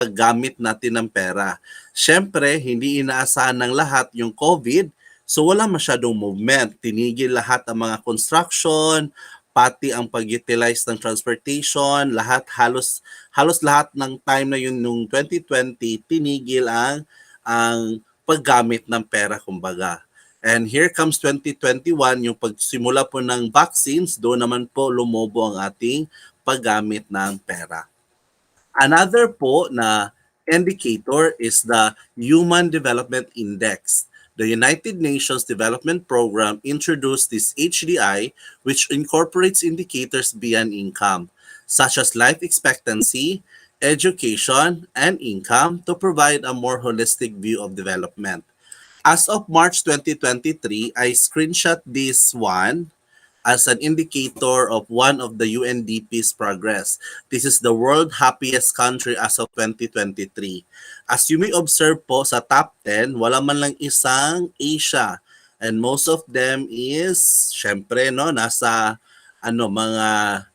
paggamit natin ng pera. Siyempre, hindi inaasahan ng lahat yung COVID, so wala masyadong movement. Tinigil lahat ang mga construction, pati ang pag-utilize ng transportation, lahat halos lahat ng time na yun nung 2020 tinigil ang paggamit ng pera kumbaga. And here comes 2021, yung pagsimula po ng vaccines, doon naman po lumobo ang ating paggamit ng pera. Another po na indicator is the Human Development Index. The United Nations Development Program introduced this HDI, which incorporates indicators beyond income, such as life expectancy, education, and income to provide a more holistic view of development. As of March 2023, I screenshot this one as an indicator of one of the UNDP's progress. This is the world happiest country as of 2023. As you may observe po sa top 10, wala man lang isang Asia. And most of them is, syempre, no, nasa mga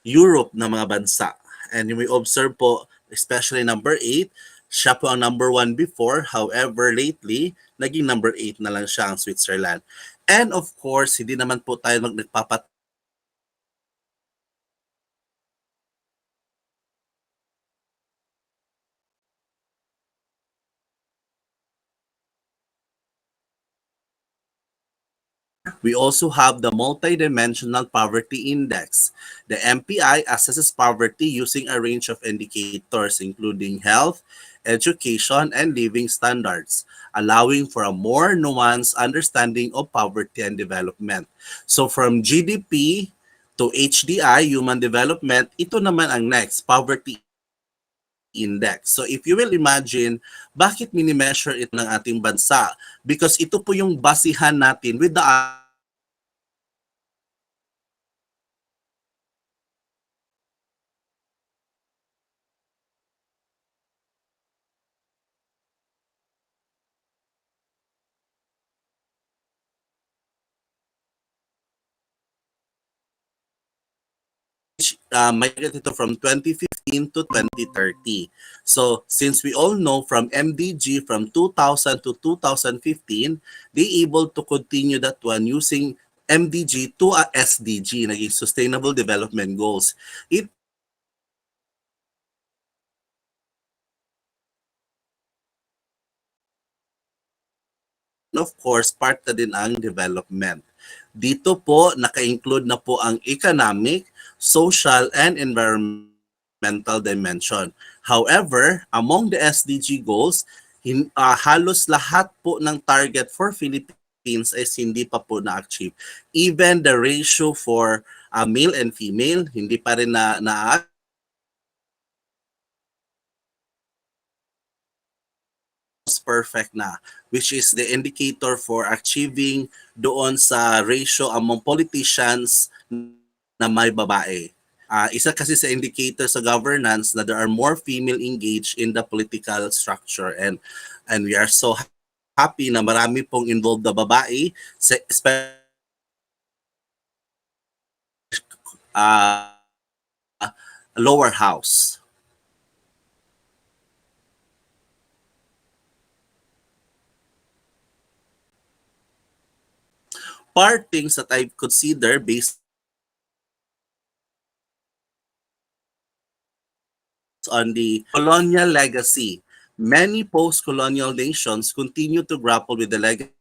Europe na mga bansa. And you may observe po, especially number 8, siya po ang number 1 before. However, lately, naging number 8 na lang siya ang Switzerland. And of course, hindi naman po tayo nagpapat We also have the Multidimensional Poverty Index. The MPI assesses poverty using a range of indicators, including health, education, and living standards, allowing for a more nuanced understanding of poverty and development. So from GDP to HDI, Human Development, ito naman ang next, Poverty Index. So if you will imagine, bakit mini-measure ito ng ating bansa? Because ito po yung basihan natin with the may ito from 2015 to 2030. So, since we all know from MDG from 2000 to 2015, they able to continue that one using MDG to a SDG, naging Sustainable Development Goals. It of course, part na din ang development. Dito po, naka-include na po ang economic, social, and environmental dimension. However, among the SDG goals, halos lahat po ng target for Philippines is hindi pa po na-achieve. Even the ratio for male and female, hindi pa rin na perfect na, which is the indicator for achieving doon sa ratio among politicians na may babae. Isa kasi sa indicator sa governance na there are more female engaged in the political structure, and we are so happy na marami pong involved na babae sa lower house. Part things that I consider based on the colonial legacy. Many post-colonial nations continue to grapple with the legacy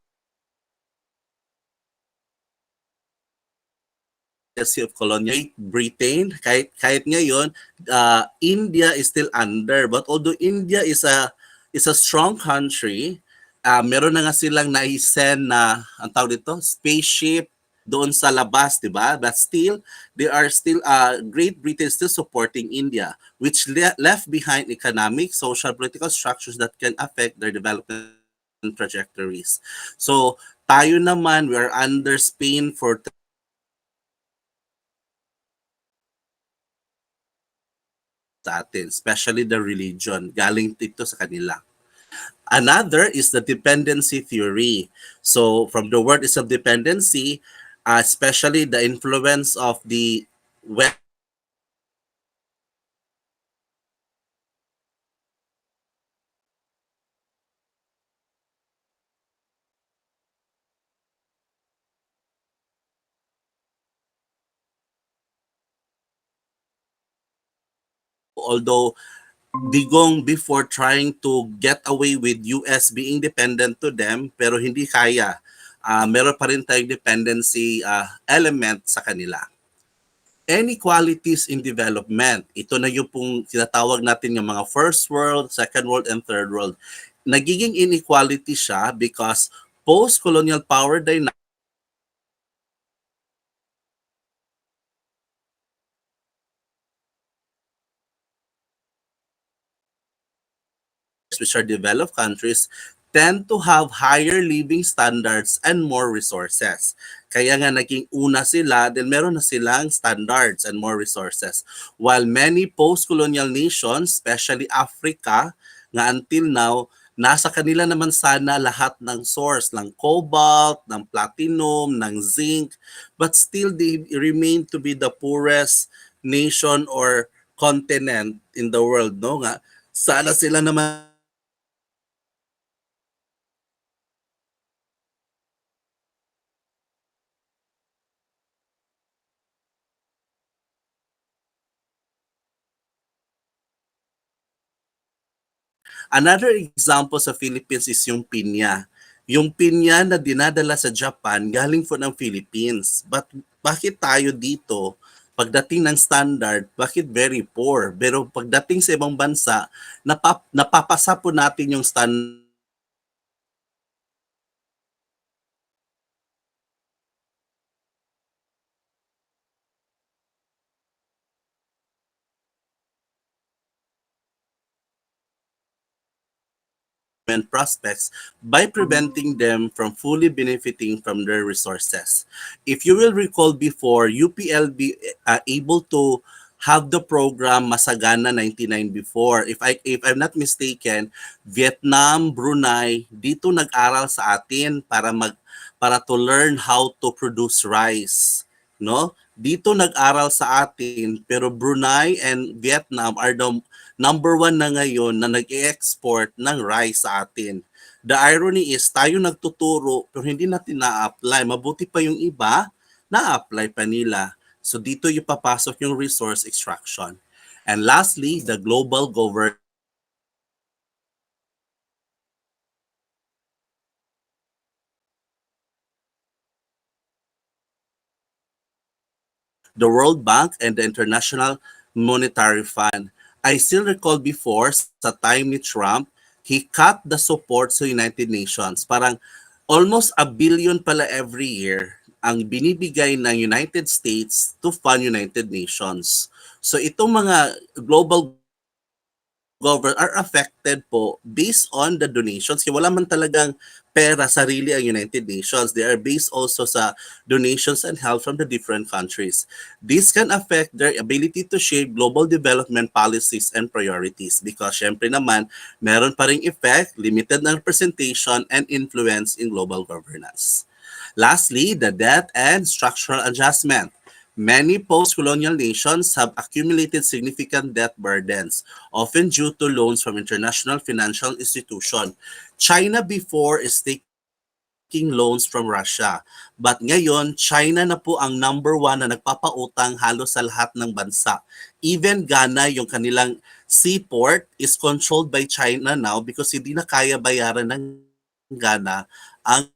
of colonial Britain. Kahit ngayon, India is still under. But although India is a strong country, meron na nga silang naisend na, ang tawag dito, spaceship doon sa labas, di ba? But still, Great Britain still supporting India, which left behind economic, social, political structures that can affect their development trajectories. So, tayo naman, we are under Spain for sa atin, especially the religion. Galing ito sa kanila. Another is the dependency theory. So from the word is of dependency, especially the influence of the West although digong before trying to get away with US being dependent to them, pero hindi kaya. Meron pa rin tayong dependency element sa kanila. Inequalities in development. Ito na yung pong tinatawag natin yung mga first world, second world, and third world. Nagiging inequality siya because post-colonial power dynamics which are developed countries tend to have higher living standards and more resources. Kaya nga naging una sila, then meron na silang standards and more resources. While many post-colonial nations, especially Africa, nga until now, nasa kanila naman sana lahat ng source, ng cobalt, ng platinum, ng zinc, but still they remain to be the poorest nation or continent in the world, no? Nga, sana sila naman another example sa Philippines is yung pinya. Yung pinya na dinadala sa Japan galing po ng Philippines. But bakit tayo dito, pagdating ng standard, bakit very poor? Pero pagdating sa ibang bansa, napapasa po natin yung standard prospects by preventing them from fully benefiting from their resources. If you will recall before, UPLB able to have the program Masagana 99 before. If I'm not mistaken, Vietnam, Brunei, dito nag-aral sa atin para to learn how to produce rice, no? Dito nag-aral sa atin, pero Brunei and Vietnam are the number one na ngayon na nag-export ng rice sa atin. The irony is, tayo nagtuturo pero hindi natin na-apply. Mabuti pa yung iba, na-apply pa nila. So dito yung papasok yung resource extraction. And lastly, the global governance. The World Bank and the International Monetary Fund. I still recall before, sa time ni Trump, he cut the support sa United Nations. Parang almost a billion pala every year ang binibigay ng United States to fund United Nations. So itong mga global government are affected po based on the donations. Kaya wala man talagang pera sarili ang United Nations. They are based also sa donations and help from the different countries. This can affect their ability to shape global development policies and priorities because syempre naman, meron pa ring effect, limited na representation and influence in global governance. Lastly, the debt and structural adjustment. Many post-colonial nations have accumulated significant debt burdens, often due to loans from international financial institutions. China before is taking loans from Russia. But ngayon, China na po ang number one na nagpapautang halos sa lahat ng bansa. Even Ghana, yung kanilang seaport is controlled by China now because hindi na kaya bayaran ng Ghana ang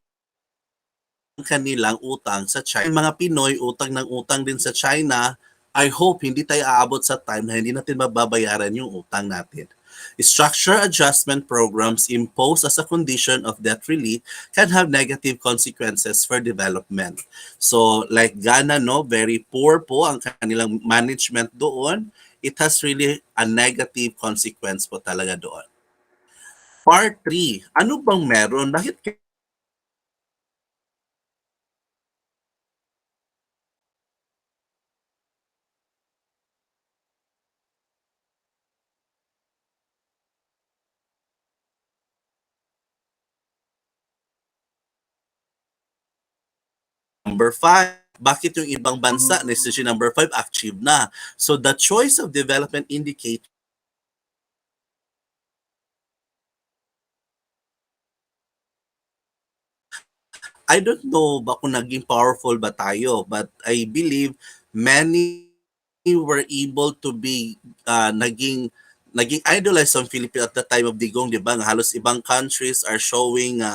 kanilang utang sa China. Mga Pinoy, utang ng utang din sa China. I hope hindi tayo aabot sa time na hindi natin mababayaran yung utang natin. Structure adjustment programs imposed as a condition of debt relief can have negative consequences for development. So like Ghana, no, very poor po ang kanilang management doon. It has really a negative consequence po talaga doon. Part 3, ano bang meron? Bakit number 5? Bakit yung ibang bansa na SDG number 5 achieve na? So the choice of development indicate I don't know ba kung naging powerful ba tayo, but I believe many were able to be naging idolized ng Philippines at the time of Digong, di ba? Nga halos ibang countries are showing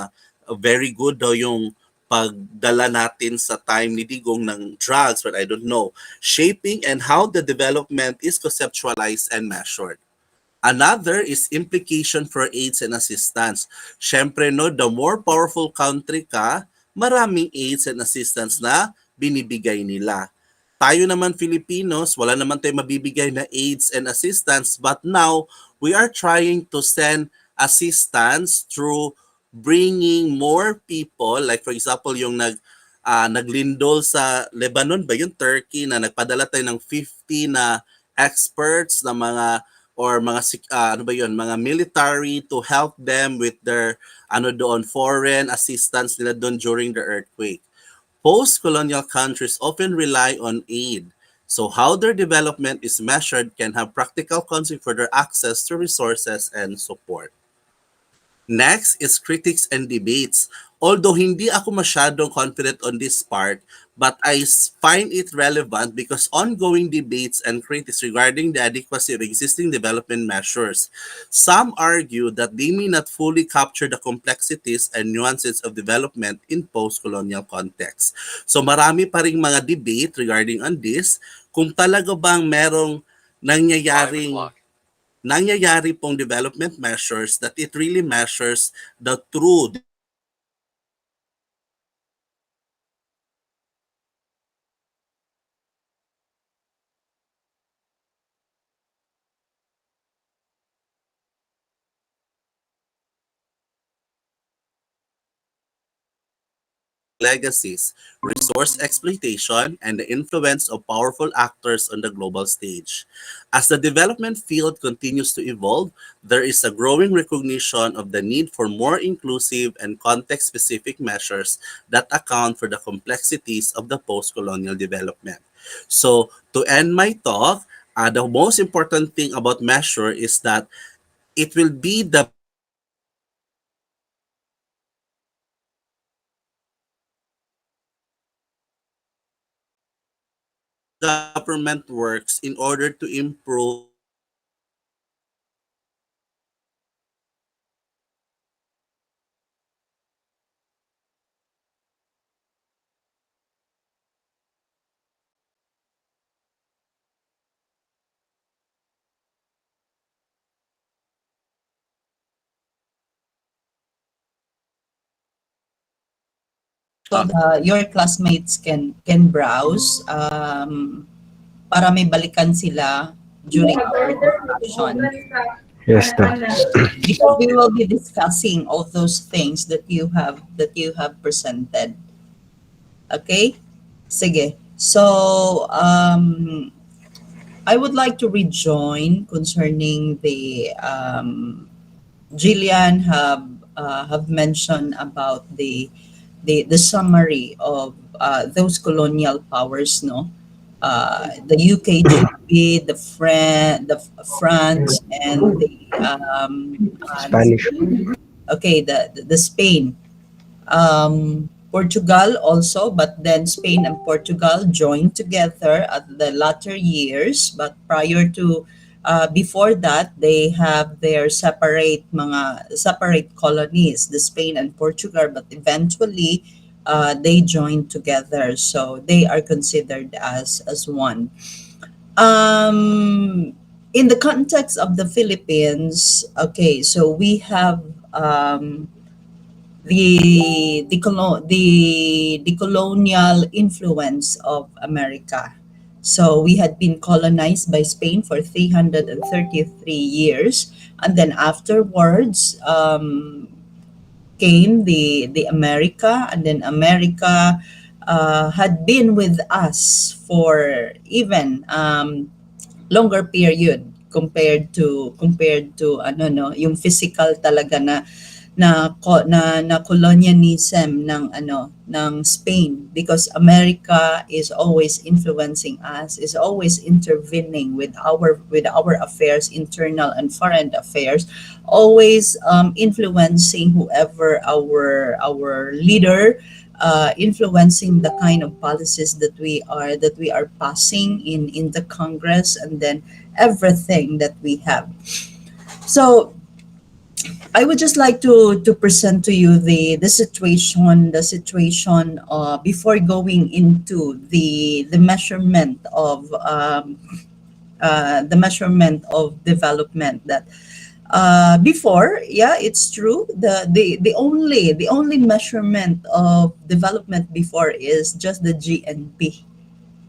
very good daw yung pagdala natin sa time ni Digong ng drugs, but I don't know. Shaping and how the development is conceptualized and measured. Another is implication for aids and assistance. Siyempre, no, the more powerful country ka, maraming aids and assistance na binibigay nila. Tayo naman Filipinos, wala naman tayo mabibigay na aids and assistance, but now we are trying to send assistance through bringing more people, like for example yung naglindol sa Lebanon ba yung Turkey na nagpadala tayo ng 50 na experts na mga or mga ano ba yun, mga military to help them with their foreign assistance nila doon during the earthquake. Post-colonial countries often rely on aid. So how their development is measured can have practical consequences for their access to resources and support. Next is critics and debates. Although hindi ako masyadong confident on this part, but I find it relevant because ongoing debates and critics regarding the adequacy of existing development measures. Some argue that they may not fully capture the complexities and nuances of development in post-colonial context. So marami pa ring mga debate regarding on this kung talaga bang merong nangyayari pong development measures that it really measures the true legacies, resource exploitation, and the influence of powerful actors on the global stage. As the development field continues to evolve, there is a growing recognition of the need for more inclusive and context-specific measures that account for the complexities of the post-colonial development. So, to end my talk, the most important thing about measure is that it will be the government works in order to improve So your classmates can browse para may balikan sila during our discussion. Yes, Doc. Because we will be discussing all those things that you have presented. Okay? Sige. So I would like to rejoin concerning the Jillian have mentioned about the summary of those colonial powers, no? The UKGB, the France, and the Spanish. okay, the Spain, Portugal also, but then Spain and Portugal joined together at the latter years. But prior to before that, they have their separate colonies, the Spain and Portugal. But eventually, they joined together, so they are considered as one. In the context of the Philippines, okay, so we have the colonial influence of America. So we had been colonized by Spain for 333 years, and then afterwards came the America, and then America had been with us for even longer period compared to yung physical talaga na colonialism ng Spain, because America is always influencing us, is always intervening with our affairs, internal and foreign affairs, always influencing whoever our leader influencing the kind of policies that we are passing in the Congress, and then everything that we have. So I would just like to present to you the situation before going into the measurement of development. That before, yeah, it's true, the only measurement of development before is just the GNP,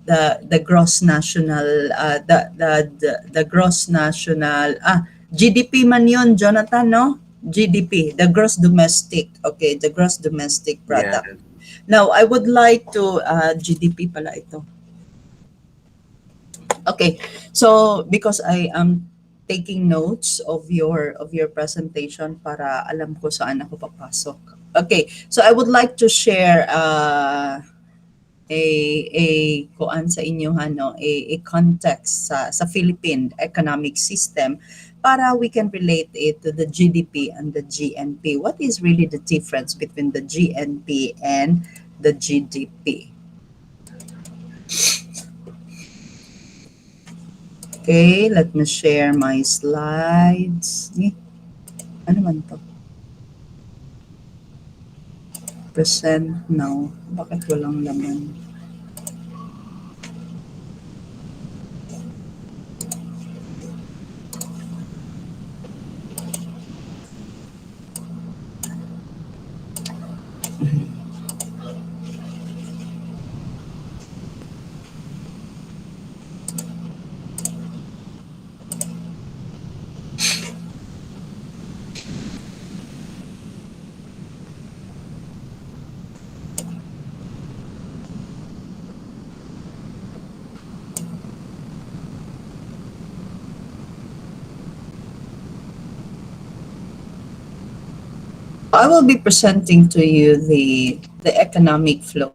the gross national the gross national GDP man yun, Jonathan, no? GDP, the gross domestic, okay, the gross domestic Yeah. product. Now I would like to GDP pala ito. Okay, so because I am taking notes of your presentation para alam ko saan ako papasok. Okay, so I would like to share a kuan sa inyo, ano, a context sa Philippine economic system para we can relate it to the GDP and the GNP. What is really the difference between the GNP and the GDP? Okay, let me share my slides. Ano man to? Present now. Bakit walang laman? I will be presenting to you the economic flow.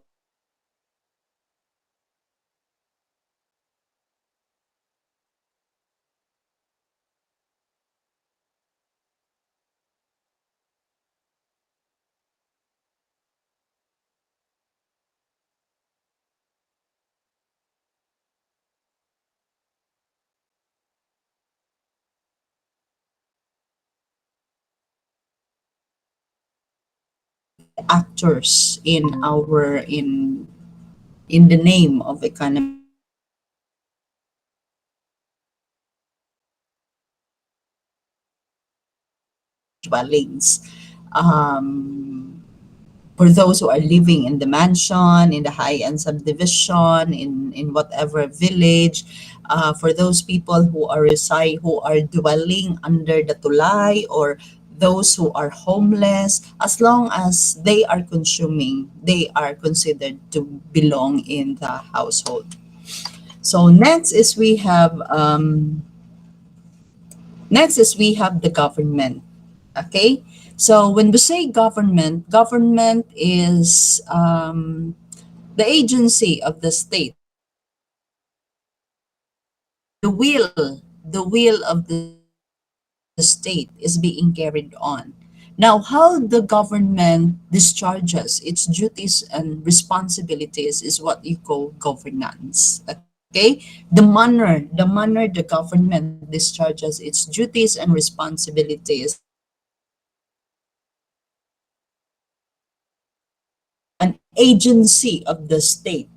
Actors in the name of economy dwellings. Um, for those who are living in the mansion, in the high-end subdivision, in whatever village, for those people who are dwelling under the tulay, or those who are homeless, as long as they are consuming, they are considered to belong in the household. So next is we have the government. Okay, so when we say government, government is the agency of the state. The will of the state is being carried on. Now, how the government discharges its duties and responsibilities is what you call governance. Okay, the manner the government discharges its duties and responsibilities, an agency of the state,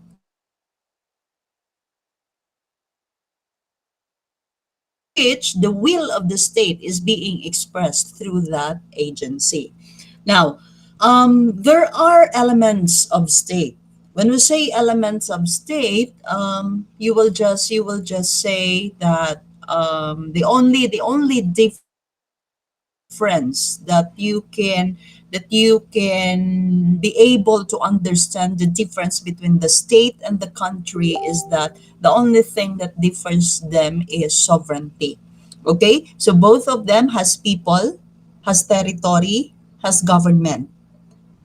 which the will of the state is being expressed through that agency. Now, there are elements of state. When we say elements of state, you will just say that the only difference that you can be able to understand the difference between the state and the country is that the only thing that differs them is sovereignty. Okay, so both of them has people, has territory, has government.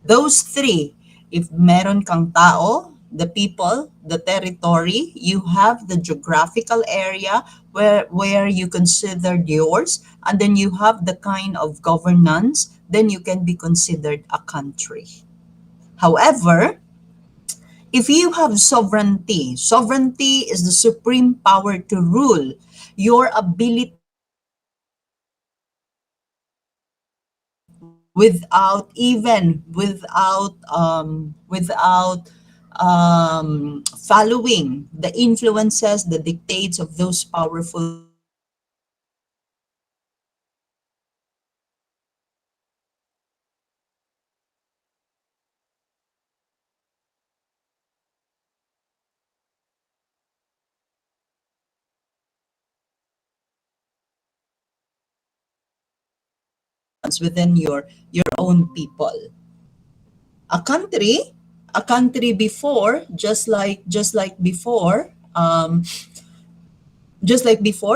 Those three, if meron kang tao, the people, the territory, you have the geographical area where you considered yours, and then you have the kind of governance, then you can be considered a country. However, if you have sovereignty, sovereignty is the supreme power to rule. Your ability without following the influences, the dictates of those powerful within your own people. A country, a country before, just like before,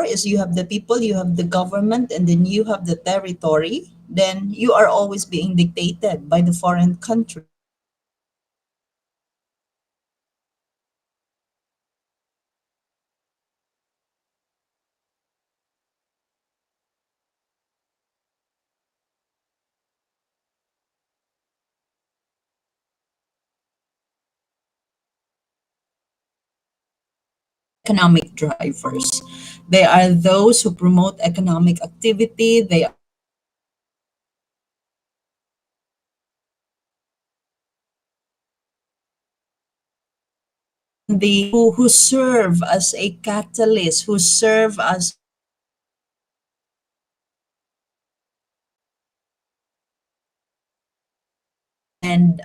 is you have the people, you have the government, and then you have the territory. Then you are always being dictated by the foreign country. Economic drivers. They are those who promote economic activity. They are the who serve as a catalyst, who serve as and